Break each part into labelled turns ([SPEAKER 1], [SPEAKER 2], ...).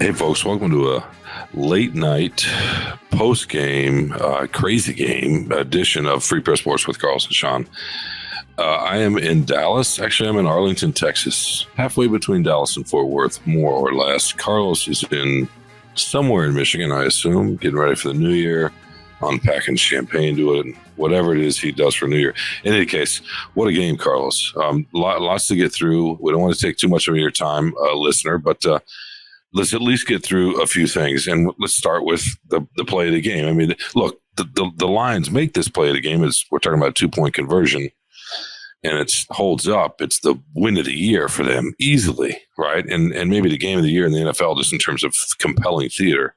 [SPEAKER 1] Hey, folks, welcome to a late night post-game, crazy game edition of Free Press Sports with Carlos and Shawn. I am in Dallas. Actually, I'm in Arlington, Texas, halfway between Dallas and Fort Worth, more or less. Carlos is in somewhere in Michigan, I assume, getting ready for the new year, unpacking champagne, doing whatever it is he does for New Year. In any case, what a game, Carlos. Lots to get through. We don't want to take too much of your time, listener, but let's at least get through a few things, and let's start with the play of the game. I mean, look, the Lions make this play of the game. We're talking about a 2-point conversion, and it holds up. It's the win of the year for them easily, right? And maybe the game of the year in the NFL just in terms of compelling theater.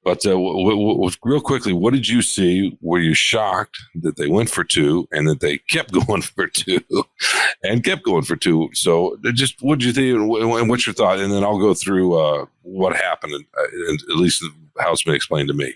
[SPEAKER 1] But real quickly, what did you see? Were you shocked that they went for 2 and that they kept going for 2 and kept going for 2? So just what did you think and what's your thought? And then I'll go through what happened, and at least how it's been explained to me.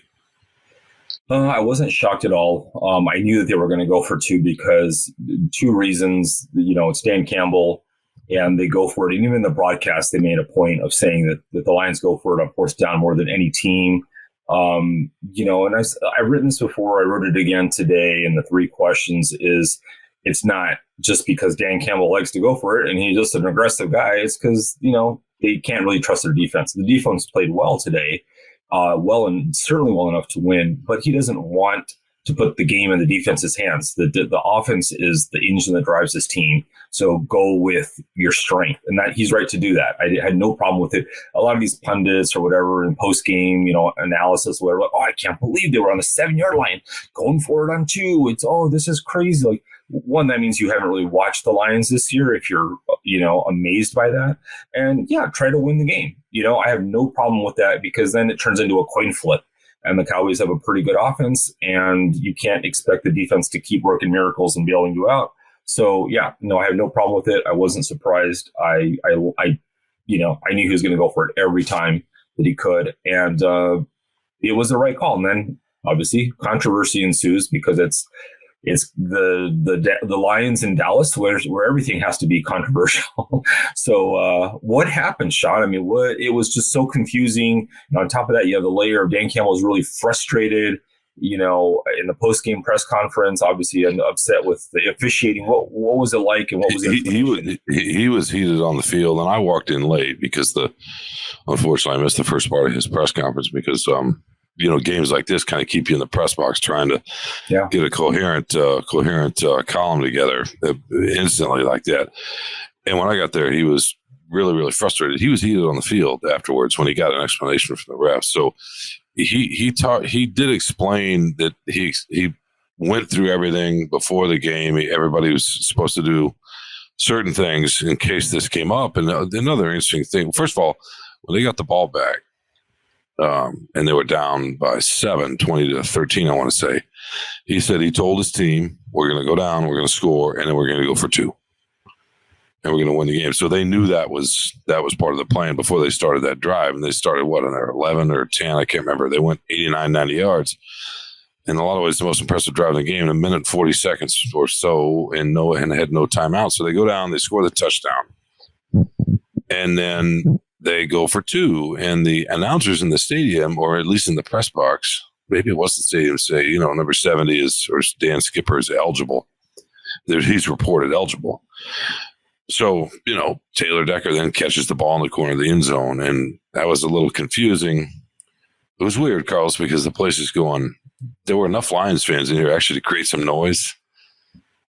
[SPEAKER 2] I wasn't shocked at all. I knew that they were going to go for 2 because 2 reasons. It's Dan Campbell, and they go for it. And even in the broadcast, they made a point of saying that the Lions go for it on fourth down more than any team. And I've written this before. I wrote it again today. And the 3 questions is, it's not just because Dan Campbell likes to go for it and he's just an aggressive guy. It's because, they can't really trust their defense. The defense played well today, and certainly well enough to win, but he doesn't want to put the game in the defense's hands. The offense is the engine that drives his team. So go with your strength. And that he's right to do that. I had no problem with it. A lot of these pundits or whatever in post-game, analysis, whatever, like, I can't believe they were on the 7-yard line going for it on 2. This is crazy. Like, one, that means you haven't really watched the Lions this year if you're, amazed by that. And yeah, try to win the game. I have no problem with that because then it turns into a coin flip. And the Cowboys have a pretty good offense, and you can't expect the defense to keep working miracles and bailing you out. So yeah, no, I have no problem with it. I wasn't surprised. I knew he was going to go for it every time that he could, and it was the right call. And then obviously controversy ensues because it's the Lions in Dallas where everything has to be controversial. So what happened, Shawn? I mean, it was just so confusing. And on top of that, you have the layer of Dan Campbell was really frustrated, in the post-game press conference, obviously, and upset with the officiating. What was it like, and what was it?
[SPEAKER 1] He was heated on the field, and I walked in late because unfortunately I missed the first part of his press conference because games like this kind of keep you in the press box trying to get a coherent column together instantly like that. And when I got there, he was really, really frustrated. He was heated on the field afterwards when he got an explanation from the refs. So he did explain that he went through everything before the game. Everybody was supposed to do certain things in case this came up. And another interesting thing, first of all, when they got the ball back, and they were down by 7, 20-13, I want to say. He said he told his team, we're going to go down, we're going to score, and then we're going to go for 2. And we're going to win the game. So they knew that was part of the plan before they started that drive. And they started, on their 11 or 10, I can't remember. They went 89, 90 yards. In a lot of ways, the most impressive drive in the game, in 1 minute and 40 seconds or so, and had no timeout. So they go down, they score the touchdown. And then they go for 2, and the announcers in the stadium, or at least in the press box, maybe it was the stadium, say, number 70 or Dan Skipper is eligible. He's reported eligible. So, Taylor Decker then catches the ball in the corner of the end zone, and that was a little confusing. It was weird, Carlos, because the place is going, there were enough Lions fans in here actually to create some noise.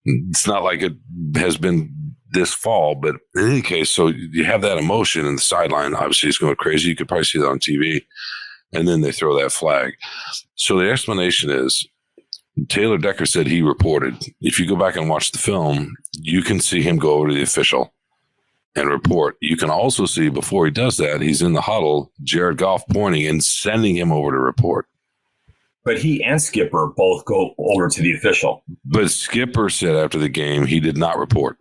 [SPEAKER 1] It's not like it has been this fall, but in any case, so you have that emotion, and the sideline obviously is going crazy. You could probably see that on TV, and then they throw that flag. So the explanation is Taylor Decker said he reported. If you go back and watch the film, you can see him go over to the official and report. You can also see before he does that, he's in the huddle, Jared Goff pointing and sending him over to report.
[SPEAKER 2] But he and Skipper both go over to the official.
[SPEAKER 1] But Skipper said after the game he did not report.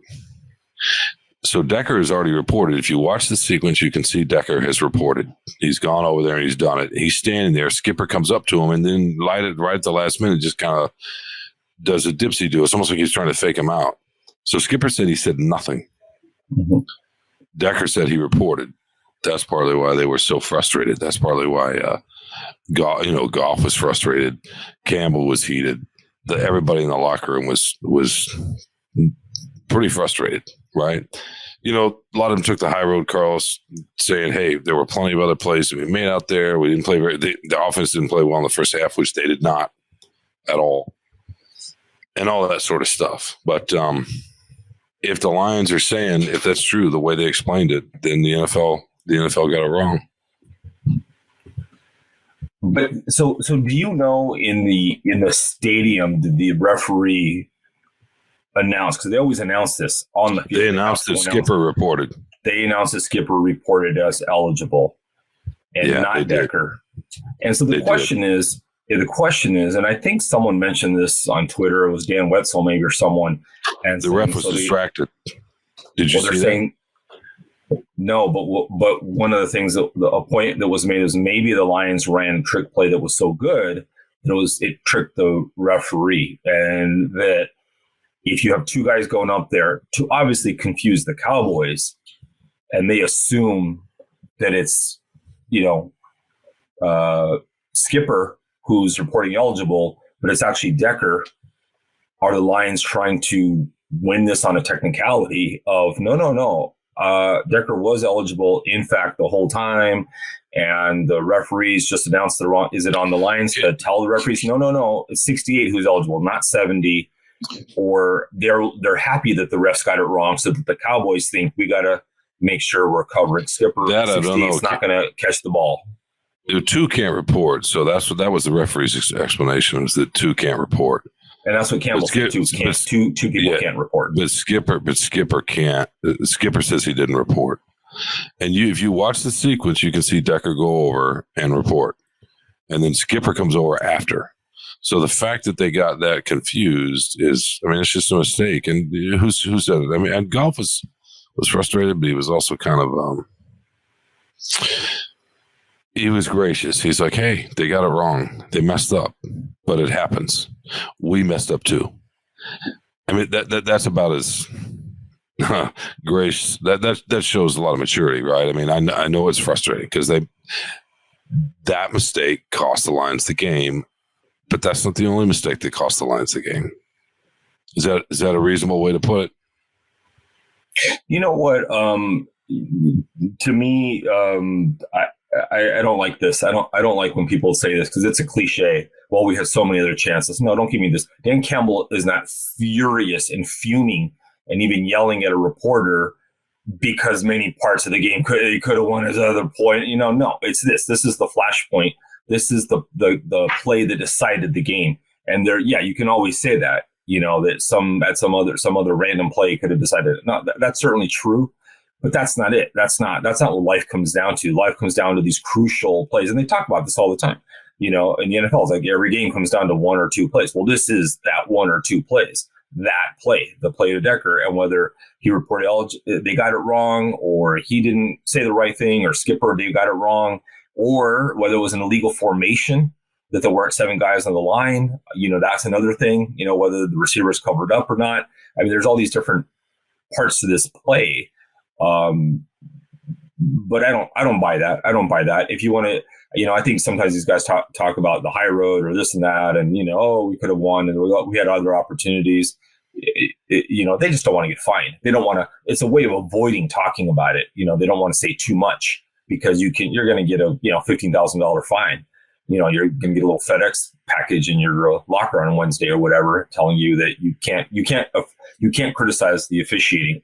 [SPEAKER 1] So Decker has already reported. If you watch the sequence, you can see Decker has reported. He's gone over there and he's done it. He's standing there. Skipper comes up to him and then right at the last minute just kind of does a dipsy do. It's almost like he's trying to fake him out. So Skipper said he said nothing. Mm-hmm. Decker said he reported. That's partly why they were so frustrated. That's partly why Goff was frustrated. Campbell was heated. Everybody in the locker room was pretty frustrated, right? A lot of them took the high road, Carlos, saying, hey, there were plenty of other plays that we made out there. We didn't play the offense didn't play well in the first half, which they did not at all, and all of that sort of stuff. But if the Lions are saying, if that's true, the way they explained it, then the NFL got it wrong.
[SPEAKER 2] But so do you know in the stadium, did the referee announce, because they always announce this on the field?
[SPEAKER 1] They announced that Skipper reported.
[SPEAKER 2] They announced that Skipper reported as eligible and not Decker. And so the question is, and I think someone mentioned this on Twitter, it was Dan Wetzel maybe or someone. And
[SPEAKER 1] the ref was distracted. Did you see that?
[SPEAKER 2] No, but one of the things a point that was made is maybe the Lions ran a trick play that was so good that it tricked the referee, and that if you have two guys going up there to obviously confuse the Cowboys, and they assume that it's Skipper who's reporting eligible, but it's actually Decker. Are the Lions trying to win this on a technicality of no? Decker was eligible, in fact, the whole time, and the referees just announced the wrong. Is it on the Lions to tell the referees, no, it's 68 who's eligible, not 70, or they're happy that the refs got it wrong, so that the Cowboys think we got to make sure we're covering Skipper.
[SPEAKER 1] That I don't know.
[SPEAKER 2] It's not going to catch the ball.
[SPEAKER 1] The two can't report, so that was the referee's explanation, was that two can't report.
[SPEAKER 2] And that's what Campbell said too. Two people can't report.
[SPEAKER 1] But Skipper can't. Skipper says he didn't report. And if you watch the sequence, you can see Decker go over and report, and then Skipper comes over after. So the fact that they got that confused it's just a mistake. And who said it? And Goff was frustrated, but he was also kind of he was gracious. He's like, hey, they got it wrong. They messed up, but it happens. We messed up too. That's about as gracious. That shows a lot of maturity, right? I know it's frustrating because that mistake cost the Lions the game, but that's not the only mistake that cost the Lions the game. Is that a reasonable way to put it?
[SPEAKER 2] You know what? To me, I don't like this. I don't like when people say this because it's a cliche. Well, we had so many other chances. No, don't give me this. Dan Campbell is not furious and fuming and even yelling at a reporter because many parts of the game he could have won his other point. No, it's this. This is the flashpoint. This is the play that decided the game. And you can always say that. That some other random play could have decided it. No, that's certainly true. But that's not it. That's not what life comes down to. Life comes down to these crucial plays. And they talk about this all the time. In the NFL, it's like every game comes down to one or two plays. Well, this is that one or two plays. That play, the play to Decker, and whether he reported they got it wrong, or he didn't say the right thing, or Skipper, they got it wrong, or whether it was an illegal formation that there weren't 7 guys on the line. That's another thing. Whether the receivers covered up or not. There's all these different parts to this play. But I don't buy that. I don't buy that. If you want to, I think sometimes these guys talk about the high road or this and that, and we could have won and we had other opportunities. They just don't want to get fined. They don't want to. It's a way of avoiding talking about it. They don't want to say too much because you're going to get a $15,000 fine. You're going to get a little FedEx package in your locker on Wednesday or whatever, telling you that you can't criticize the officiating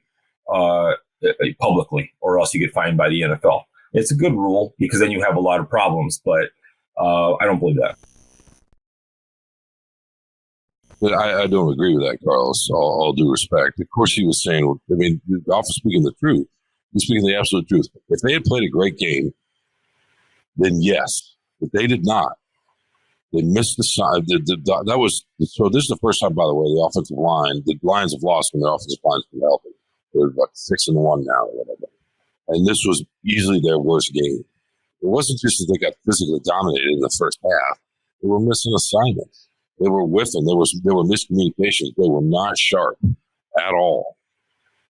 [SPEAKER 2] publicly, or else you get fined by the NFL. It's a good rule because then you have a lot of problems, but I don't believe that.
[SPEAKER 1] But I don't agree with that, Carlos. All due respect. Of course, he was saying, the officer speaking the truth. He's speaking the absolute truth. If they had played a great game, then yes. But they did not. They missed the sign. That was so. This is the first time, by the way, the offensive line. The Lions have lost when their offensive line's been healthy. They're 6-1 now, or whatever. And this was easily their worst game. It wasn't just that they got physically dominated in the first half. They were missing assignments. They were whiffing. There were miscommunications. They were not sharp at all.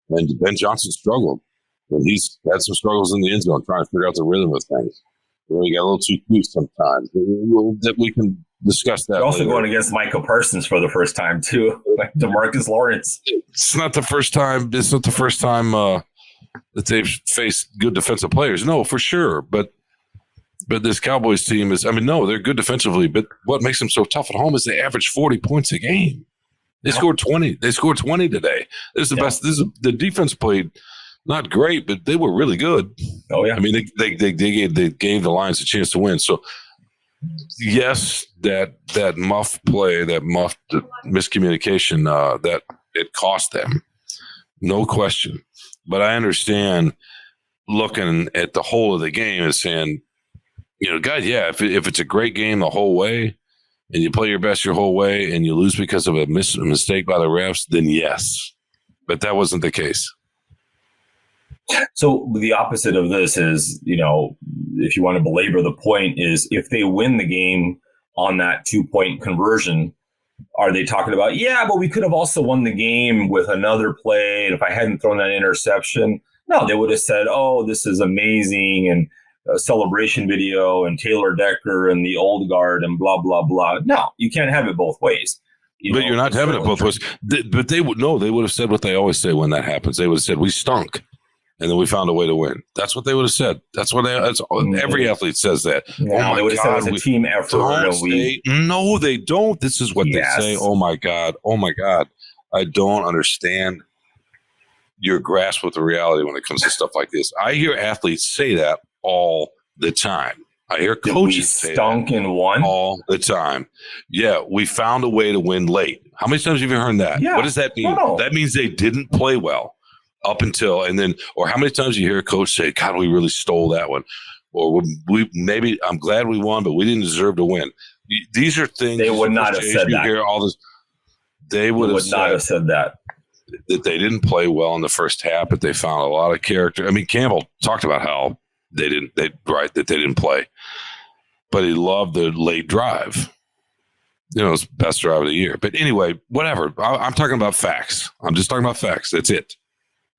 [SPEAKER 1] And Ben Johnson struggled. And he's had some struggles in the end zone trying to figure out the rhythm of things. He got a little too cute sometimes. We can discuss that.
[SPEAKER 2] You're also
[SPEAKER 1] later.
[SPEAKER 2] going against Michael Parsons for the first time too, like DeMarcus Lawrence.
[SPEAKER 1] It's not the first time. It's not the first time that they've faced good defensive players. No, for sure. But this Cowboys team is. I mean, no, they're good defensively. But what makes them so tough at home is they average 40 points a game. They scored 20. They scored 20 today. This is the best. This is the defense played. Not great, but they were really good.
[SPEAKER 2] Oh yeah.
[SPEAKER 1] I mean, they gave the Lions a chance to win. So yes, that muff play, that muff miscommunication, that it cost them, no question. But I understand looking at the whole of the game and saying, God, yeah, if it's a great game the whole way and you play your best your whole way and you lose because of a mistake by the refs, then yes. But that wasn't the case.
[SPEAKER 2] So the opposite of this is, if you want to belabor the point, is if they win the game on that 2-point conversion, are they talking about, but we could have also won the game with another play, and if I hadn't thrown that interception? No, they would have said, oh, this is amazing, and a celebration video, and Taylor Decker, and the old guard, and blah, blah, blah. No, you can't have it both ways.
[SPEAKER 1] You're not having it both ways. But they would have said what they always say when that happens. They would have said, we stunk. And then we found a way to win. That's what they would have said. Every athlete says that.
[SPEAKER 2] Yeah, they would have said it was a team effort.
[SPEAKER 1] No, they don't. This is what they say. Oh my God. I don't understand your grasp with the reality when it comes to stuff like this. I hear athletes say that all the time. I hear coaches say
[SPEAKER 2] stunk and won
[SPEAKER 1] all the time. Yeah, we found a way to win late. How many times have you heard that? Yeah. What does that mean? No. That means they didn't play well. Up until, and then, or how many times you hear a coach say, God, we really stole that one. Or maybe I'm glad we won, but we didn't deserve to win. These are things
[SPEAKER 2] they would not have said that.
[SPEAKER 1] Hear all this, they would
[SPEAKER 2] not have said that
[SPEAKER 1] they didn't play well in the first half, but they found a lot of character. I mean, Campbell talked about how they didn't play, but he loved the late drive. It's best drive of the year. But anyway, whatever. I'm talking about facts. I'm just talking about facts. That's it.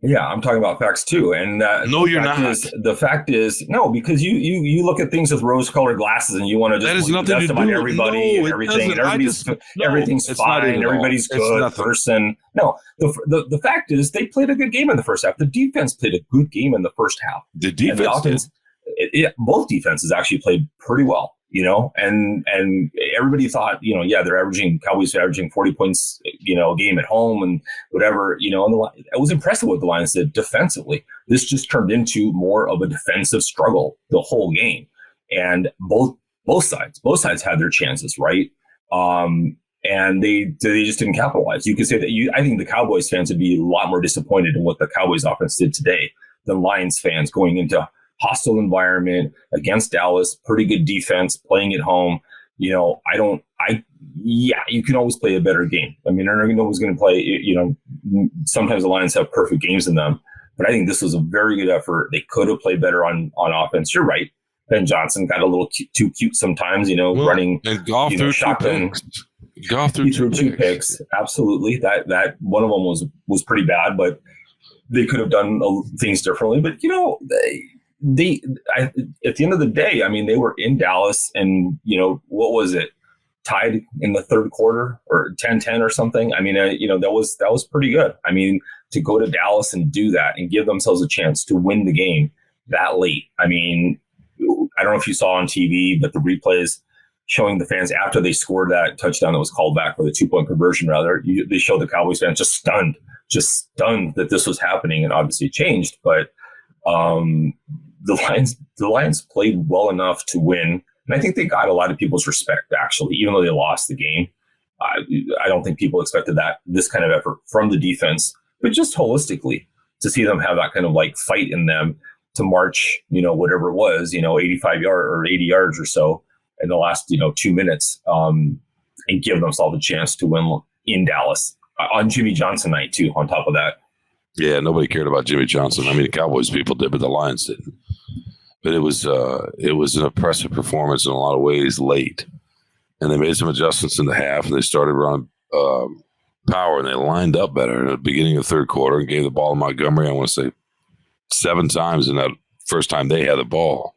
[SPEAKER 2] Yeah, I'm talking about facts too. And
[SPEAKER 1] no, you're not.
[SPEAKER 2] The fact is, no, because you look at things with rose-colored glasses and you want to just
[SPEAKER 1] that has nothing to do
[SPEAKER 2] about everybody and everything. And everything's fine. Everybody's good person. No, the fact is they played a good game in the first half. The defense played a good game in the first half.
[SPEAKER 1] The defense,
[SPEAKER 2] and the offense, both defenses actually played pretty well. And everybody thought, Cowboys are averaging 40 points, a game at home and whatever, and it was impressive what the Lions did defensively. This just turned into more of a defensive struggle the whole game. And both sides had their chances, right? And they just didn't capitalize. You could say that I think the Cowboys fans would be a lot more disappointed in what the Cowboys offense did today than Lions fans going into hostile environment against Dallas, pretty good defense, playing at home. You can always play a better game. I mean, nobody's going to play, sometimes the Lions have perfect games in them, but I think this was a very good effort. They could have played better on offense. You're right. Ben Johnson got a little too cute sometimes, running
[SPEAKER 1] and golf through
[SPEAKER 2] shotgun. He threw two picks. Absolutely. That one of them was pretty bad, but they could have done things differently. But, at the end of the day, I mean, they were in Dallas and, what was it? Tied in the third quarter or 10-10 or something. I mean, that was pretty good. I mean, to go to Dallas and do that and give themselves a chance to win the game that late. I mean, I don't know if you saw on TV, but the replays showing the fans after they scored that touchdown that was called back for the 2-point conversion, they showed the Cowboys fans just stunned that this was happening, and obviously it changed. But the Lions played well enough to win, and I think they got a lot of people's respect. Actually, even though they lost the game, I don't think people expected this kind of effort from the defense, but just holistically to see them have that kind of like fight in them to march, whatever it was, 85 yards or 80 yards or so in the last 2 minutes, and give themselves a chance to win in Dallas on Jimmy Johnson night too. On top of that.
[SPEAKER 1] Yeah, nobody cared about Jimmy Johnson. I mean, the Cowboys people did, but the Lions didn't. But it was an impressive performance in a lot of ways late. And they made some adjustments in the half, and they started running power, and they lined up better in the beginning of the third quarter and gave the ball to Montgomery, I want to say 7 times in that first time they had the ball,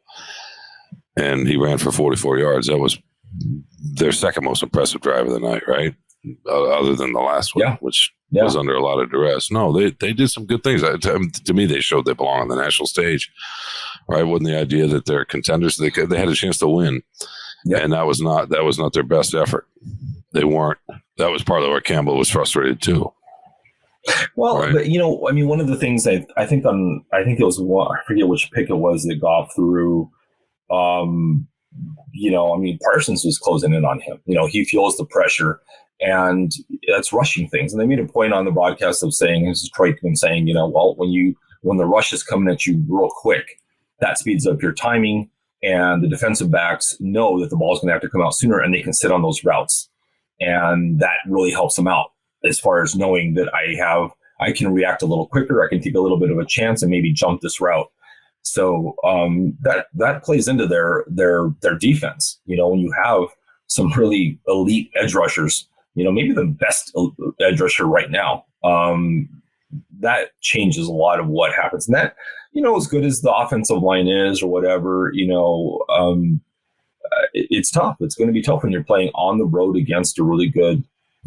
[SPEAKER 1] and he ran for 44 yards. That was their second most impressive drive of the night, right? Other than the last one, which was under a lot of duress. No, they did some good things. To me, they showed they belong on the national stage, right? Wasn't the idea that they're contenders? They had a chance to win, and that was not their best effort. They weren't. That was part of where Campbell was frustrated too.
[SPEAKER 2] Well, right? But, I mean, one of the things I think it was one, I forget which pick it was that Goff threw. I mean, Parsons was closing in on him. He feels the pressure. And that's rushing things. And they made a point on the broadcast of saying, this is Troikman saying, well, when the rush is coming at you real quick, that speeds up your timing, and the defensive backs know that the ball is going to have to come out sooner, and they can sit on those routes. And that really helps them out as far as knowing that I can react a little quicker. I can take a little bit of a chance and maybe jump this route. So that plays into their defense. When you have some really elite edge rushers, maybe the best edge rusher right now, that changes a lot of what happens. And that, as good as the offensive line is or whatever, it's tough. It's going to be tough when you're playing on the road against a really good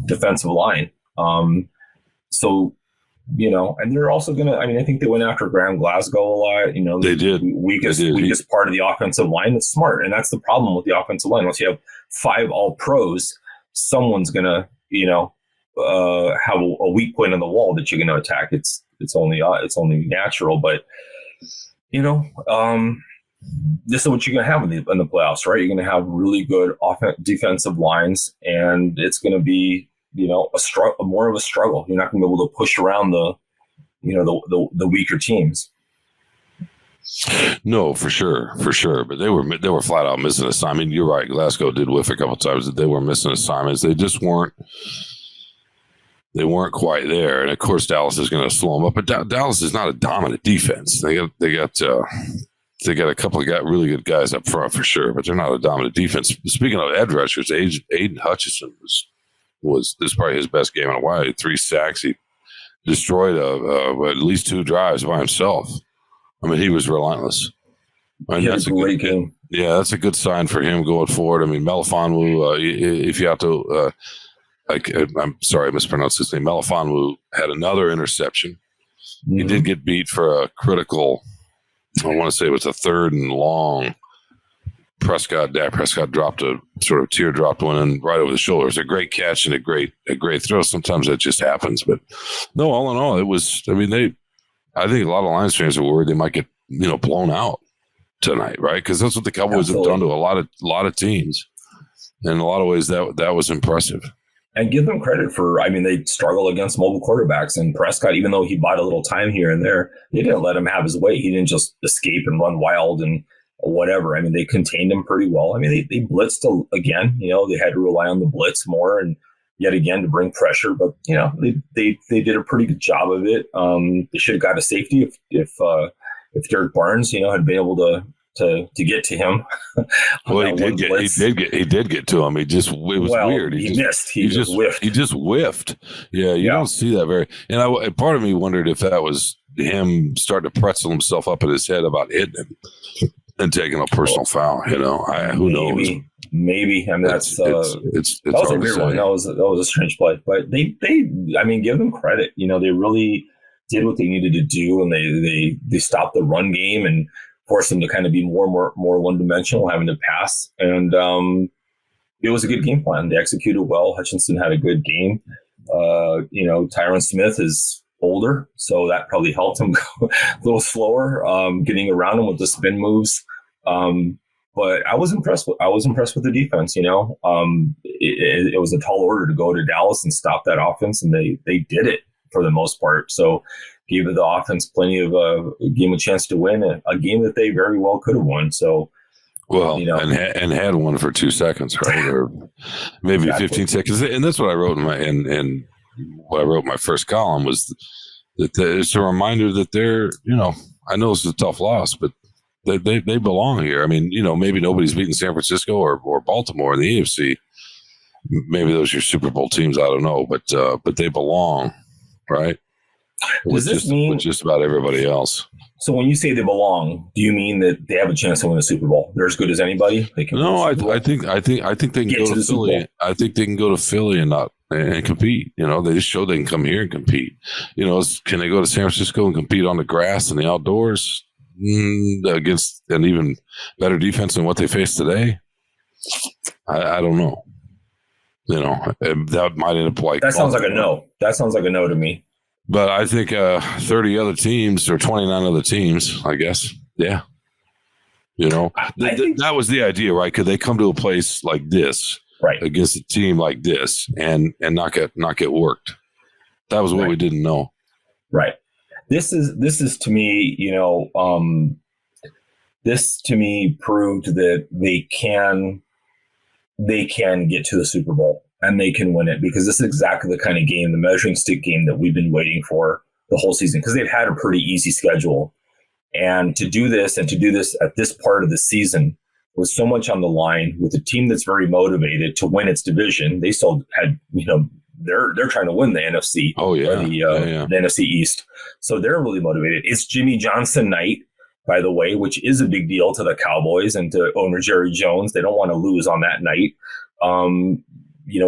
[SPEAKER 2] defensive line. And they're also going to, I think they went after Graham Glasgow a lot. They did. Weakest part of the offensive line. It's smart. And that's the problem with the offensive line. Once you have 5 all pros, someone's going to, have a weak point on the wall that you're going to attack. It's only natural, but this is what you're going to have in the playoffs, right? You're going to have really good defensive lines, and it's going to be, more of a struggle. You're not going to be able to push around the weaker teams.
[SPEAKER 1] No, for sure. But they were flat out missing assignments. I mean, you're right. Glasgow did whiff a couple of times. They were missing assignments. They just weren't. They weren't quite there. And of course, Dallas is going to slow them up. But Dallas is not a dominant defense. They got a couple of really good guys up front for sure, but they're not a dominant defense. Speaking of edge rushers, Aiden Hutchinson was this is probably his best game in a while. He had 3 sacks. He destroyed at least 2 drives by himself. I mean, he was relentless. That's a great game. Yeah, that's a good sign for him going forward. I mean, Melifonwu, if you have to, I'm sorry, I mispronounced his name. Melifonwu had another interception. Mm-hmm. He did get beat for a critical, I want to say it was a 3rd and long. Dak Prescott dropped a sort of teardropped one in right over the shoulder. It was a great catch and a great throw. Sometimes that just happens, but no, all in all, it was. I mean, I think a lot of Lions fans are worried they might get blown out tonight, right? Because that's what the Cowboys have done to a lot of teams. In a lot of ways, that was impressive.
[SPEAKER 2] And give them credit for, they struggle against mobile quarterbacks, and Prescott, even though he bought a little time here and there, they didn't let him have his way. He didn't just escape and run wild and whatever. They contained him pretty well. They blitzed again, they had to rely on the blitz more and yet again to bring pressure, but they did a pretty good job of it. They should have got a safety if Derek Barnes, had been able to get to him.
[SPEAKER 1] Well, he did get to him. It was weird.
[SPEAKER 2] He missed. He just whiffed.
[SPEAKER 1] He just whiffed. Yeah, you don't see that very. And part of me wondered if that was him starting to pretzel himself up in his head about hitting him and taking a personal foul. Who knows?
[SPEAKER 2] Maybe.
[SPEAKER 1] It's
[SPEAKER 2] that was a weird one. That was a strange play. But they give them credit. They really did what they needed to do, and they stopped the run game and forced them to kind of be more one-dimensional, having to pass. And it was a good game plan. They executed well. Hutchinson had a good game. Tyron Smith is older, so that probably helped him go a little slower, getting around him with the spin moves. But I was impressed with the defense. It was a tall order to go to Dallas and stop that offense, and they did it for the most part. So gave the offense plenty of gave them a chance to win a game that they very well could have won. So,
[SPEAKER 1] and had one for 2 seconds, right, or maybe 15 seconds. And that's what I wrote in my first column was that it's a reminder that they're, I know it's a tough loss, but they belong here. Maybe nobody's beaten San Francisco or Baltimore in the AFC. Maybe those are your Super Bowl teams. I don't know, but they belong, right?
[SPEAKER 2] Does this mean
[SPEAKER 1] with just about everybody else?
[SPEAKER 2] So when you say they belong, do you mean that they have a chance to win a Super Bowl? They're as good as anybody. They can.
[SPEAKER 1] No, I think they can go to Philly. I think they can go to Philly and compete. They just show they can come here and compete. Can they go to San Francisco and compete on the grass and the outdoors against an even better defense than what they face today? I don't know. That might end up like
[SPEAKER 2] that sounds like a no. That sounds like a no to me.
[SPEAKER 1] But I think 30 other teams or 29 other teams, I guess. Yeah. That was the idea, right? Could they come to a place like this,
[SPEAKER 2] right,
[SPEAKER 1] against a team like this and not get worked? That was what we didn't know.
[SPEAKER 2] Right. This is to me, this to me proved that they can get to the Super Bowl. And they can win it because this is exactly the kind of game, the measuring stick game that we've been waiting for the whole season, because they've had a pretty easy schedule. And to do this at this part of the season with so much on the line, with a team that's very motivated to win its division, they still had, they're trying to win the NFC.
[SPEAKER 1] Oh, yeah.
[SPEAKER 2] The NFC East. So they're really motivated. It's Jimmy Johnson night, by the way, which is a big deal to the Cowboys and to owner Jerry Jones. They don't want to lose on that night.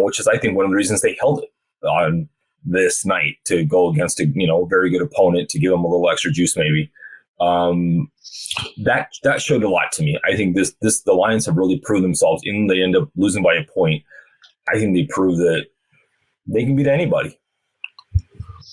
[SPEAKER 2] Which is, I think, one of the reasons they held it on this night, to go against a, very good opponent, to give them a little extra juice, maybe. That showed a lot to me. I think the Lions have really proved themselves. Even they end up losing by a point. I think they prove that they can beat anybody.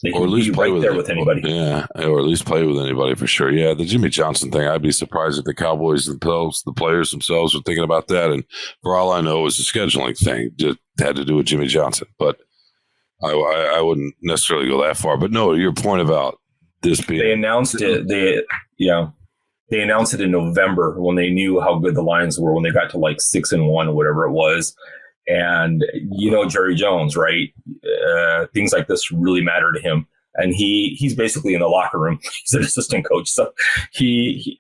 [SPEAKER 2] They can, or at least play right with anybody.
[SPEAKER 1] Yeah, or at least play with anybody for sure. Yeah, the Jimmy Johnson thing, I'd be surprised if the Cowboys themselves, the players themselves, were thinking about that. And for all I know, it was a scheduling thing. Just had to do with Jimmy Johnson. But I wouldn't necessarily go that far. But no, your point about this being...
[SPEAKER 2] They announced it. They announced it in November when they knew how good the Lions were, when they got to like 6-1 or whatever it was. And Jerry Jones, right? Things like this really matter to him. And he's basically in the locker room. He's an assistant coach. So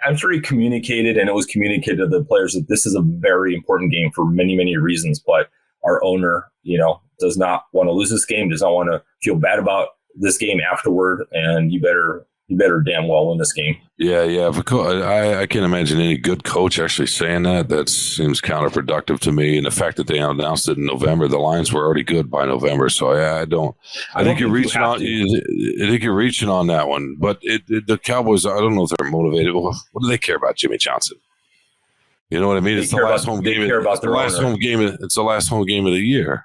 [SPEAKER 2] I'm sure he communicated, and it was communicated to the players, that this is a very important game for many, many reasons. But our owner, does not want to lose this game, does not want to feel bad about this game afterward. And you better damn well win this game.
[SPEAKER 1] Yeah. I can't imagine any good coach actually saying that. That seems counterproductive to me. And the fact that they announced it in November, the Lions were already good by November. So I think you're reaching on. I think you're reaching on that one. But the Cowboys, I don't know if they're motivated. What do they care about Jimmy Johnson? You know what I mean? It's the last home game. It's the last home game. It's the last home game of the year.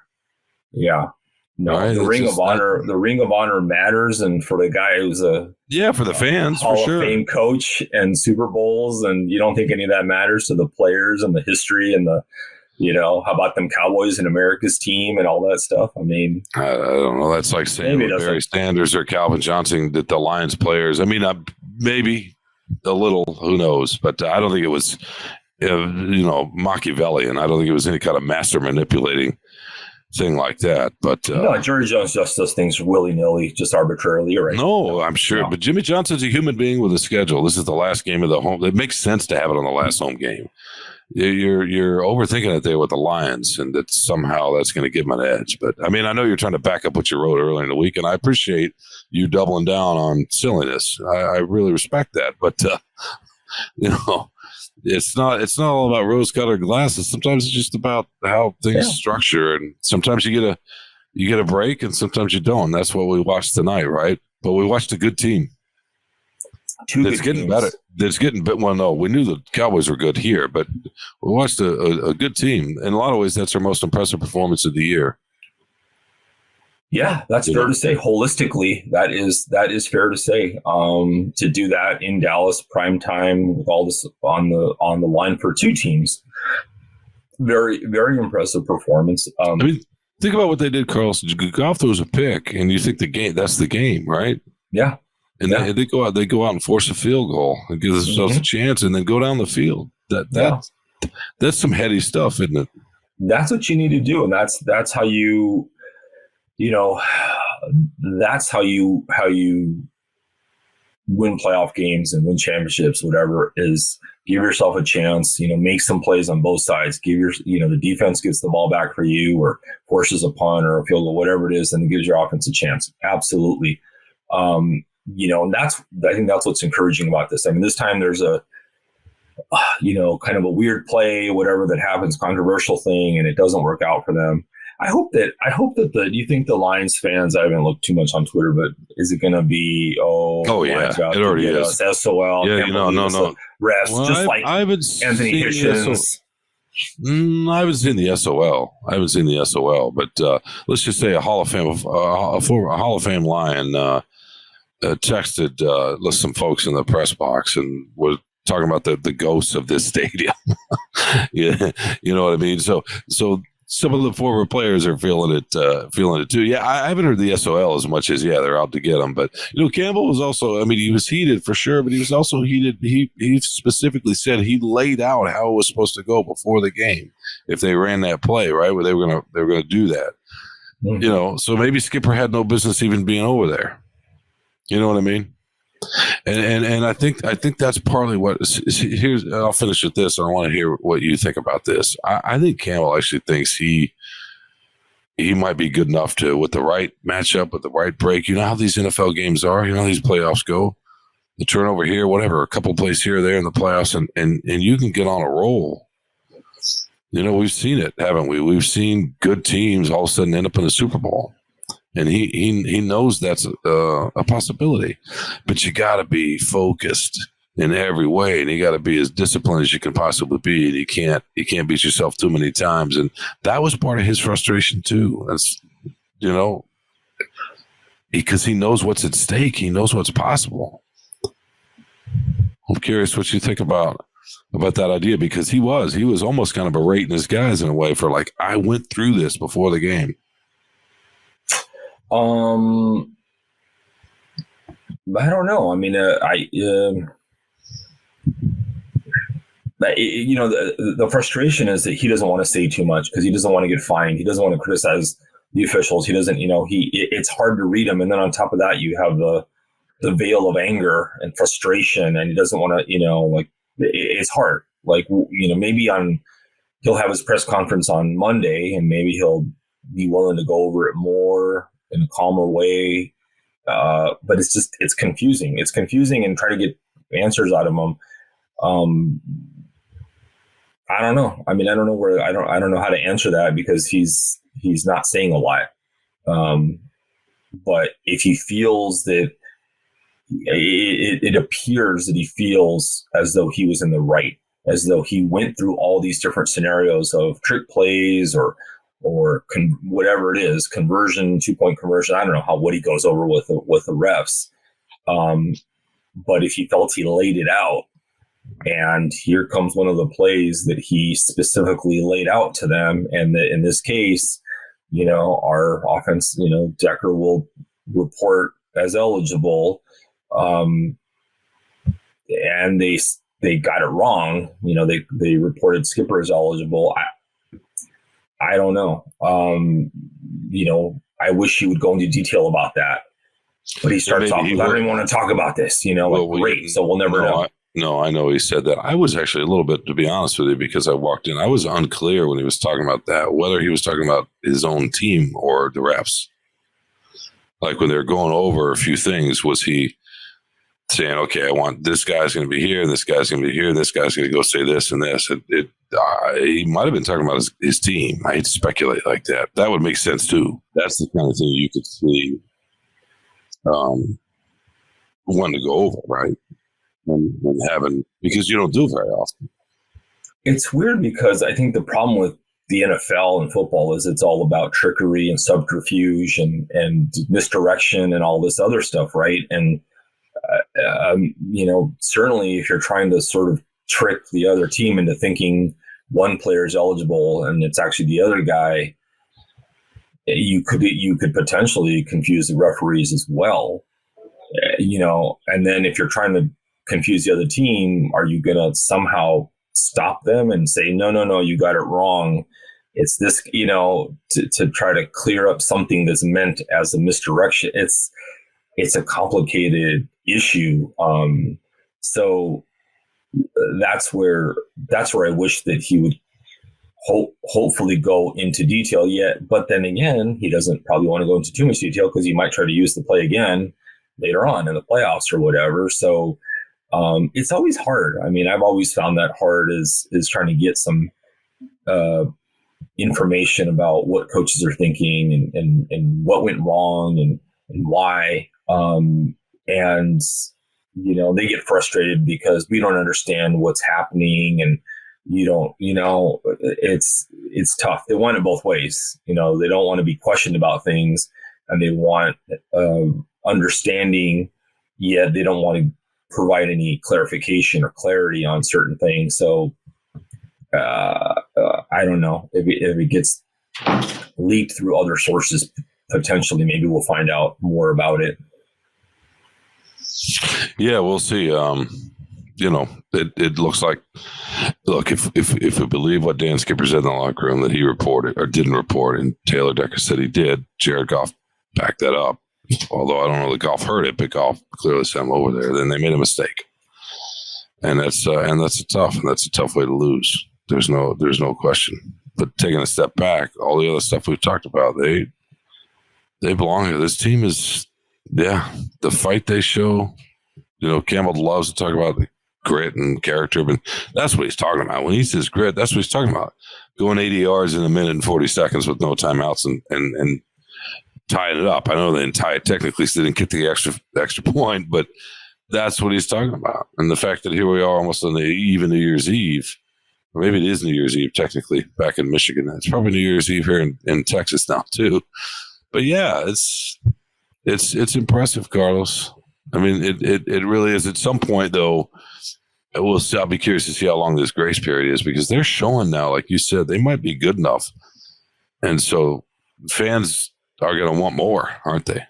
[SPEAKER 2] Yeah. No, right? The Ring of Honor matters, and for the guy who's
[SPEAKER 1] for the fans,
[SPEAKER 2] Hall
[SPEAKER 1] for sure,
[SPEAKER 2] of Fame coach and Super Bowls, and you don't think any of that matters to the players and the history and the, how about them Cowboys and America's team and all that stuff? I mean,
[SPEAKER 1] I don't know. That's like saying Barry Sanders or Calvin Johnson, that the Lions players. I mean, maybe a little. Who knows? But I don't think it was, Machiavellian. I don't think it was any kind of master manipulating thing like that. But
[SPEAKER 2] no, Jerry Jones just does things willy-nilly, just arbitrarily, right?
[SPEAKER 1] No, I'm sure. No. But Jimmy Johnson's a human being with a schedule. This is the last game of the home. It makes sense to have it on the last home game. You're overthinking it there with the Lions, and that somehow that's going to give them an edge. But I mean, I know you're trying to back up what you wrote earlier in the week, and I appreciate you doubling down on silliness. I really respect that. But it's not all about rose-colored glasses. Sometimes it's just about how things structure, and sometimes you get a break, and sometimes you don't. That's what we watched tonight, right? But we watched a good team. It's getting better. It's getting better. Well, no, we knew the Cowboys were good here, but we watched a good team. In a lot of ways, that's our most impressive performance of the year.
[SPEAKER 2] Yeah, that's fair to say. Holistically, that is fair to say. To do that in Dallas, prime time, with all this on the line for two teams, very, very impressive performance.
[SPEAKER 1] I mean, think about what they did, Carlos. Goff throws a pick, and you think that's the game, right?
[SPEAKER 2] Yeah.
[SPEAKER 1] And they go out and force a field goal and give themselves a chance, and then go down the field. That's some heady stuff, isn't it?
[SPEAKER 2] That's what you need to do, and that's how you. That's how you win playoff games and win championships, whatever, is give yourself a chance, make some plays on both sides. The defense gets the ball back for you, or forces a punt or a field goal, whatever it is, and it gives your offense a chance. Absolutely. And I think that's what's encouraging about this. I mean, this time there's a, kind of a weird play, whatever that happens, controversial thing, and it doesn't work out for them. I hope that do you think the Lions fans, I haven't looked too much on Twitter, but is it going to be,
[SPEAKER 1] yeah, it already is.
[SPEAKER 2] SOL.
[SPEAKER 1] Yeah, no.
[SPEAKER 2] Refs,
[SPEAKER 1] well,
[SPEAKER 2] just like
[SPEAKER 1] I haven't
[SPEAKER 2] Anthony Hitchens.
[SPEAKER 1] I haven't seen the SOL. But let's just say a Hall of Fame, a Hall of Fame Lion texted some folks in the press box and was talking about the ghosts of this stadium. Yeah, you know what I mean. So some of the former players are feeling it too. Yeah, I haven't heard the SOL as much as they're out to get him. But Campbell was also, I mean, he was heated for sure, but he was also heated. He specifically said he laid out how it was supposed to go before the game if they ran that play right where they were gonna do that. Mm-hmm. So maybe Skipper had no business even being over there. You know what I mean? And I think that's partly what. Here's, I'll finish with this. I want to hear what you think about this. I think Campbell actually thinks he might be good enough to, with the right matchup, with the right break. You know how these NFL games are. You know how these playoffs go. The turnover here, whatever, a couple plays here or there in the playoffs, and you can get on a roll. We've seen it, haven't we? We've seen good teams all of a sudden end up in the Super Bowl. And he knows that's a possibility, but you got to be focused in every way, and you got to be as disciplined as you can possibly be. And you can't beat yourself too many times, and that was part of his frustration too. That's because he knows what's at stake. He knows what's possible. I'm curious what you think about that idea, because he was almost kind of berating his guys in a way for like, I went through this before the game.
[SPEAKER 2] I don't know. I mean, the frustration is that he doesn't want to say too much because he doesn't want to get fined. He doesn't want to criticize the officials. He doesn't, it's hard to read him. And then on top of that, you have the veil of anger and frustration, and he doesn't want to, it's hard. Like, maybe he'll have his press conference on Monday and maybe he'll be willing to go over it more in a calmer way. But it's confusing. It's confusing, and try to get answers out of him. I don't know. I mean, I don't know I don't know how to answer that because he's not saying a lot. But if he feels that it appears that he feels as though he was in the right, as though he went through all these different scenarios of trick plays or whatever it is, conversion, 2-point conversion. I don't know what he goes over with the refs. But if he felt he laid it out, and here comes one of the plays that he specifically laid out to them, and that in this case, our offense, Decker will report as eligible, and they got it wrong. They reported Skipper as eligible. I don't know. I wish he would go into detail about that. But he starts off with, I don't even want to talk about this, great. So we'll never know.
[SPEAKER 1] No, I know he said that. I was actually a little bit, to be honest with you, because I walked in, I was unclear when he was talking about that, whether he was talking about his own team or the refs. Like when they were going over a few things, was he saying, okay, I want this guy's going to be here, this guy's going to be here, this guy's going to go say this and this. He might have been talking about his team. I hate to speculate like that. That would make sense too. That's the kind of thing you could see wanting to go over, right? And having, because you don't do it very often.
[SPEAKER 2] It's weird because I think the problem with the NFL and football is it's all about trickery and subterfuge and misdirection and all this other stuff, right? And certainly if you're trying to sort of trick the other team into thinking one player is eligible and it's actually the other guy, you could potentially confuse the referees as well. And then if you're trying to confuse the other team, are you going to somehow stop them and say, no, you got it wrong? It's this, to try to clear up something that's meant as a misdirection. It's a complicated issue. So that's where I wish that he would hopefully go into detail yet. But then again, he doesn't probably want to go into too much detail because he might try to use the play again later on in the playoffs or whatever. So it's always hard. I mean, I've always found that hard is trying to get some information about what coaches are thinking and what went wrong and why. And, they get frustrated because we don't understand what's happening, and it's tough. They want it both ways. They don't want to be questioned about things, and they want understanding, yet they don't want to provide any clarification or clarity on certain things. So I don't know if it gets leaked through other sources. Potentially, maybe we'll find out more about it.
[SPEAKER 1] Yeah, we'll see. It looks like, look, if we believe what Dan Skipper said in the locker room that he reported or didn't report, and Taylor Decker said he did, Jared Goff backed that up. Although I don't know that Goff heard it, but Goff clearly sent him over there. Then they made a mistake, and that's a tough way to lose. There's no question. But taking a step back, all the other stuff we've talked about, they belong here. This team is, the fight they show. Campbell loves to talk about grit and character, but that's what he's talking about. When he says grit, that's what he's talking about. Going 80 yards in a minute and 40 seconds with no timeouts and tying it up. I know they didn't tie it technically, so they didn't get the extra point, but that's what he's talking about. And the fact that here we are almost on even New Year's Eve, or maybe it is New Year's Eve technically back in Michigan. It's probably New Year's Eve here in Texas now too. But yeah, it's impressive, Carlos. I mean, it really is. At some point, though, I'll be curious to see how long this grace period is, because they're showing now, like you said, they might be good enough, and so fans are going to want more, aren't they?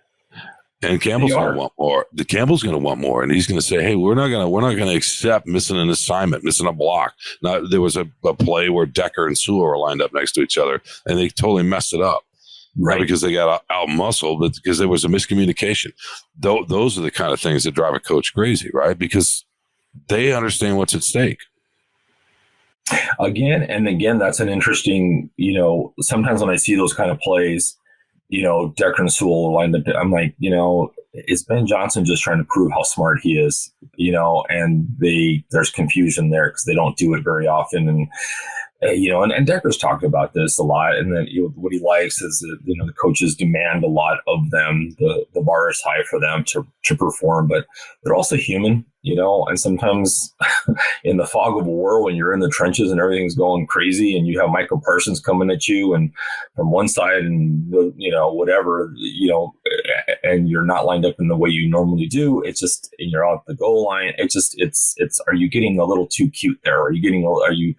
[SPEAKER 1] And Campbell's going to want more. The Campbell's going to want more, and he's going to say, "Hey, we're not going to accept missing an assignment, missing a block." Now, there was a play where Decker and Sewell were lined up next to each other, and they totally messed it up. Right. Not because they got out muscled, but because there was a miscommunication. Those are the kind of things that drive a coach crazy, right? Because they understand what's at stake. Again, that's an interesting, sometimes when I see those kind of plays, Decker and Sewell lined up, I'm like, is Ben Johnson just trying to prove how smart he is? And there's confusion there because they don't do it very often. And and Decker's talked about this a lot, and then what he likes is that the coaches demand a lot of them. The bar is high for them to perform, but they're also human, and sometimes in the fog of war, when you're in the trenches and everything's going crazy, and you have Michael Parsons coming at you and from one side and whatever, and you're not lined up in the way you normally do, it's just, and you're off the goal line. It's are you getting a little too cute there? Are you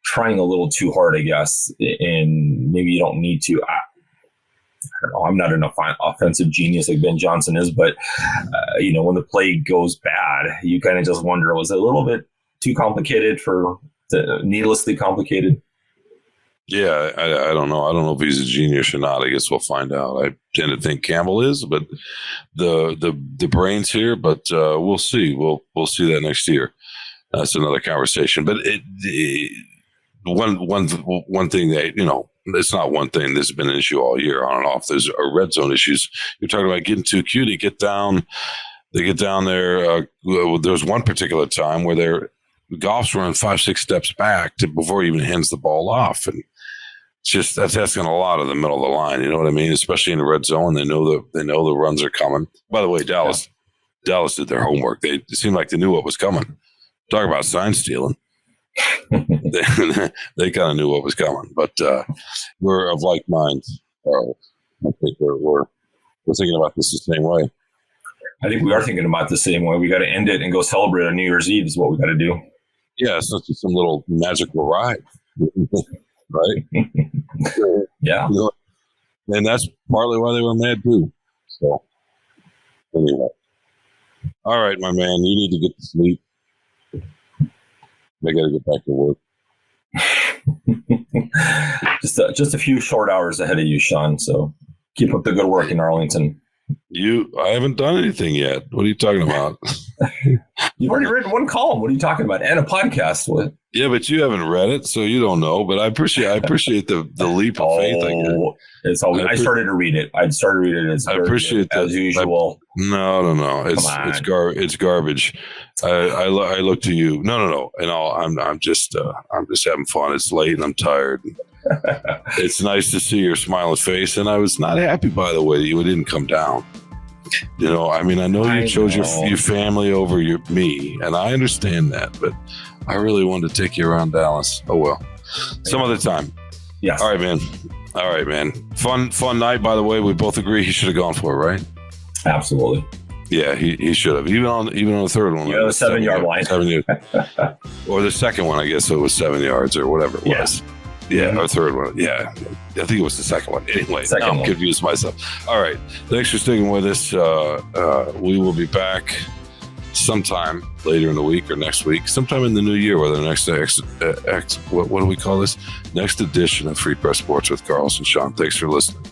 [SPEAKER 1] trying a little too hard, I guess, and maybe you don't need to. I don't know. I'm not an offensive genius like Ben Johnson is, but when the play goes bad, you kind of just wonder, was it a little bit too complicated needlessly complicated? Yeah, I don't know. I don't know if he's a genius or not. I guess we'll find out. I tend to think Campbell is, but the brain's here. But we'll see. We'll see that next year. That's another conversation. But one thing that, it's not one thing. This has been an issue all year on and off. There's red zone issues. You're talking about getting too cute. They get down there. There's one particular time where Goff's running 5-6 steps back before he even hands the ball off. And it's just, that's asking a lot of the middle of the line. You know what I mean? Especially in the red zone. They know the runs are coming. By the way, Dallas did their homework. It seemed like they knew what was coming. Talk about sign stealing. They kind of knew what was coming, but we're of like minds. I think we're thinking about this the same way. I think we are thinking about the same way. We got to end it and go celebrate on New Year's Eve is what we got to do. Yeah, it's not just some little magical ride, right? Yeah. And that's partly why they were mad too. So anyway. All right, my man, you need to get to sleep. I got to get back to work. Just a few short hours ahead of you, Shawn. So keep up the good work in Arlington. I haven't done anything yet. What are you talking about?
[SPEAKER 2] You've already written one column. What are you talking about? And a podcast. What?
[SPEAKER 1] Yeah, but you haven't read it, so you don't know. But I appreciate the leap of faith.
[SPEAKER 2] It's always, I started to read it. I started to read it. It's
[SPEAKER 1] I appreciate that,
[SPEAKER 2] as usual.
[SPEAKER 1] No. It's garbage. I look to you. No. And I'm just having fun. It's late and I'm tired. It's nice to see your smiling face, and I was not happy, by the way, that you didn't come down. You know, I mean, I know you chose your family over me, and I understand that, but I really wanted to take you around Dallas. Oh well, some other time.
[SPEAKER 2] Yes.
[SPEAKER 1] All right, man. Fun night. By the way, we both agree he should have gone for it, right?
[SPEAKER 2] Absolutely.
[SPEAKER 1] Yeah, he should have. Even on the third one.
[SPEAKER 2] The 7-yard line.
[SPEAKER 1] 7 yards. Or the second one, I guess it was 7 yards or whatever it was. Yeah, our third one. Yeah, I think it was the second one. Anyway, I'm confused myself. All right. Thanks for sticking with us. We will be back sometime later in the week or next week, sometime in the new year, whether what do we call this? Next edition of Free Press Sports with Carlos and Shawn. Thanks for listening.